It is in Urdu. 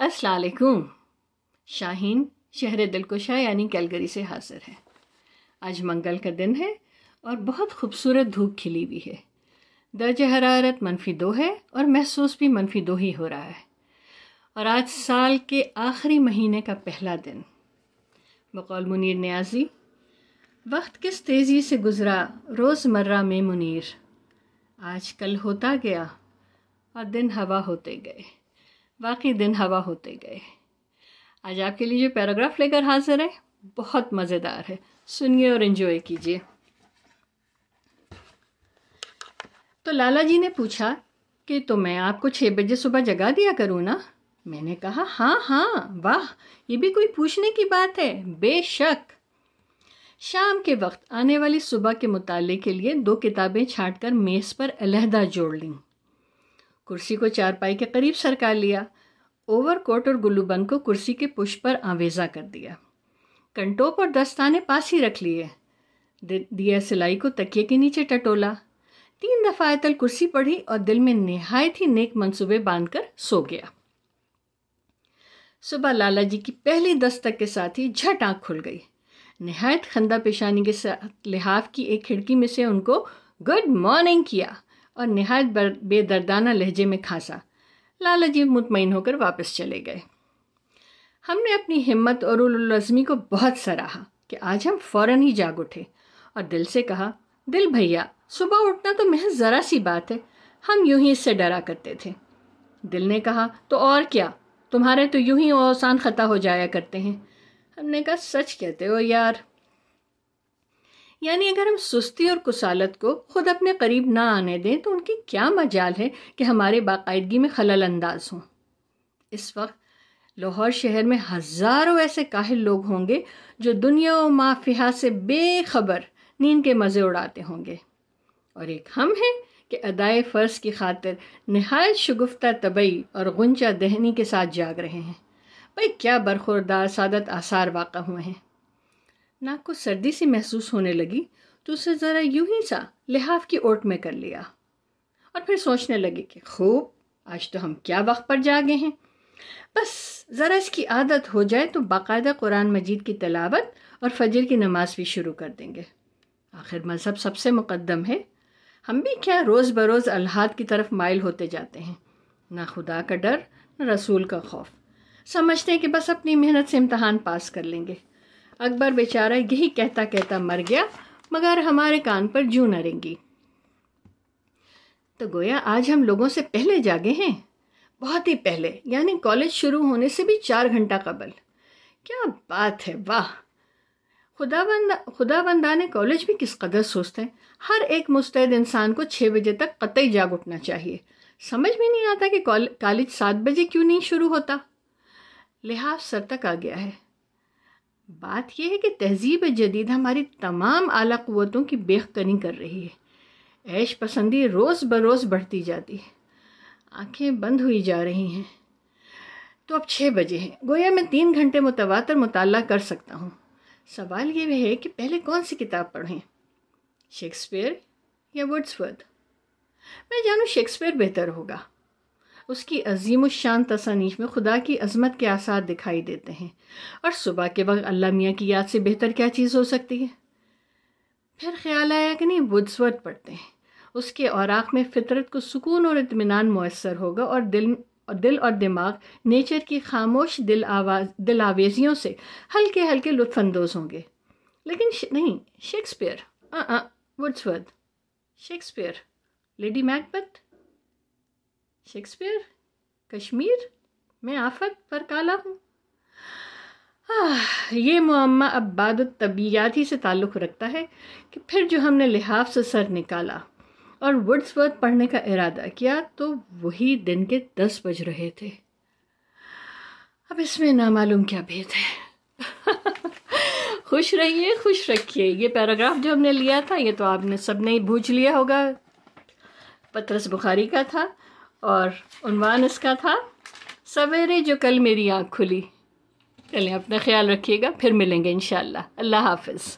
السلام علیکم. شاہین شہر دلکشا یعنی کیلگری سے حاضر ہے. آج منگل کا دن ہے اور بہت خوبصورت دھوپ کھلی ہوئی ہے. درجہ حرارت -2 ہے اور محسوس بھی -2 ہی ہو رہا ہے. اور آج سال کے آخری مہینے کا پہلا دن. بقول منیر نیازی، وقت کس تیزی سے گزرا روز مرہ میں منیر، آج کل ہوتا گیا اور دن ہوا ہوتے گئے. باقی دن ہوا ہوتے گئے. آج آپ کے لیے جو پیراگراف لے کر حاضر ہے بہت مزیدار ہے، سنیے اور انجوائے کیجیے. تو لالا جی نے پوچھا کہ تو میں آپ کو 6 بجے صبح جگا دیا کروں نا؟ میں نے کہا ہاں، واہ، یہ بھی کوئی پوچھنے کی بات ہے، بے شک. شام کے وقت آنے والی صبح کے مطالعے کے لیے 2 کتابیں چھانٹ کر میز پر علیحدہ جوڑ لیں. کرسی کو چارپائی کے قریب سرکا لیا. اوور کوٹ اور گلو بند کو کرسی کے پش پر آویزاں کر دیا. کنٹوپ اور دستانے پاس ہی رکھ لیے. دیا سلائی کو تکیے کے نیچے ٹٹولا. 3 دفعہ آیت الکرسی پڑھی اور دل میں نہایت ہی نیک منصوبے باندھ کر سو گیا. صبح لالا جی کی پہلی دستک کے ساتھ ہی جھٹ آنکھ کھل گئی. نہایت خندہ پیشانی کے ساتھ لحاف کی ایک کھڑکی میں سے ان کو گڈ مارننگ کیا اور نہایت بے دردانہ لہجے میں کھانسا. لالا جی مطمئن ہو کر واپس چلے گئے. ہم نے اپنی ہمت اور العزمی کو بہت سراہا کہ آج ہم فوراً ہی جاگ اٹھے اور دل سے کہا، دل بھیا، صبح اٹھنا تو محض ذرا سی بات ہے، ہم یوں ہی اس سے ڈرا کرتے تھے. دل نے کہا، تو اور کیا، تمہارے تو یوں ہی اوسان خطا ہو جایا کرتے ہیں. ہم نے کہا، سچ کہتے ہو یار. یعنی اگر ہم سستی اور کسالت کو خود اپنے قریب نہ آنے دیں تو ان کی کیا مجال ہے کہ ہمارے باقاعدگی میں خلل انداز ہوں. اس وقت لاہور شہر میں ہزاروں ایسے کاہل لوگ ہوں گے جو دنیا و ما فیہا سے بے خبر نیند کے مزے اڑاتے ہوں گے، اور ایک ہم ہیں کہ ادائے فرض کی خاطر نہایت شگفتہ طبعی اور غنچہ دہنی کے ساتھ جاگ رہے ہیں. بھئی کیا برخوردار سعادت آثار واقع ہوئے ہیں. ناک کو سردی سی محسوس ہونے لگی تو اسے ذرا یوں ہی سا لحاف کی اوٹ میں کر لیا اور پھر سوچنے لگی کہ خوب، آج تو ہم کیا وقت پر جاگے ہیں. بس ذرا اس کی عادت ہو جائے تو باقاعدہ قرآن مجید کی تلاوت اور فجر کی نماز بھی شروع کر دیں گے. آخر مذہب سب سے مقدم ہے. ہم بھی کیا روز بروز الحاد کی طرف مائل ہوتے جاتے ہیں. نہ خدا کا ڈر نہ رسول کا خوف. سمجھتے ہیں کہ بس اپنی محنت سے امتحان پاس کر لیں گے. اکبر بیچارہ یہی کہتا مر گیا، مگر ہمارے کان پر جوں نہ رنگی. تو گویا آج ہم لوگوں سے پہلے جاگے ہیں، بہت ہی پہلے، یعنی کالج شروع ہونے سے بھی 4 گھنٹہ قبل. کیا بات ہے، واہ. خدا بندان کالج بھی کس قدر سست ہے. ہر ایک مستعد انسان کو 6 بجے تک قطعی جاگ اٹھنا چاہیے. سمجھ میں نہیں آتا کہ کالج 7 بجے کیوں نہیں شروع ہوتا. لحاظ سر تک آ گیا ہے. بات یہ ہے کہ تہذیب جدید ہماری تمام اعلیٰ قوتوں کی بیخ کنی کر رہی ہے. عیش پسندی روز بروز بڑھتی جاتی ہے. آنکھیں بند ہوئی جا رہی ہیں. تو اب 6 بجے ہیں، گویا میں 3 گھنٹے متواتر مطالعہ کر سکتا ہوں. سوال یہ ہے کہ پہلے کون سی کتاب پڑھیں، شیکسپیئر یا وڈسورتھ؟ میں جانوں شیکسپیئر بہتر ہوگا. اس کی عظیم الشان تصانیف میں خدا کی عظمت کے آثار دکھائی دیتے ہیں، اور صبح کے وقت اللہ میاں کی یاد سے بہتر کیا چیز ہو سکتی ہے. پھر خیال آیا کہ نہیں، وڈسورتھ پڑھتے ہیں. اس کے اوراق میں فطرت کو سکون اور اطمینان میسر ہوگا اور دل اور دماغ نیچر کی خاموش دل آویزیوں سے ہلکے ہلکے لطف اندوز ہوں گے. لیکن نہیں، Shakespeare, Wordsworth, Shakespeare, lady Macbeth, Shakespeare, Kashmir, میں آفت پر کالا ہوں. یہ معمہ اب بعد الطبیعیات ہی سے تعلق رکھتا ہے کہ پھر جو ہم نے لحاف سے سر نکالا اور وڈسورتھ پڑھنے کا ارادہ کیا تو وہی دن کے 10 بج رہے تھے. اب اس میں نامعلوم کیا بھید ہے. خوش رہیے، خوش رکھیے. یہ پیراگراف جو ہم نے لیا تھا یہ تو آپ نے سب نے بوجھ لیا ہوگا، پطرس بخاری کا تھا، اور عنوان اس کا تھا سویرے جو کل میری آنکھ کھلی. چلیں، اپنا خیال رکھیے گا، پھر ملیں گے انشاءاللہ. اللہ حافظ.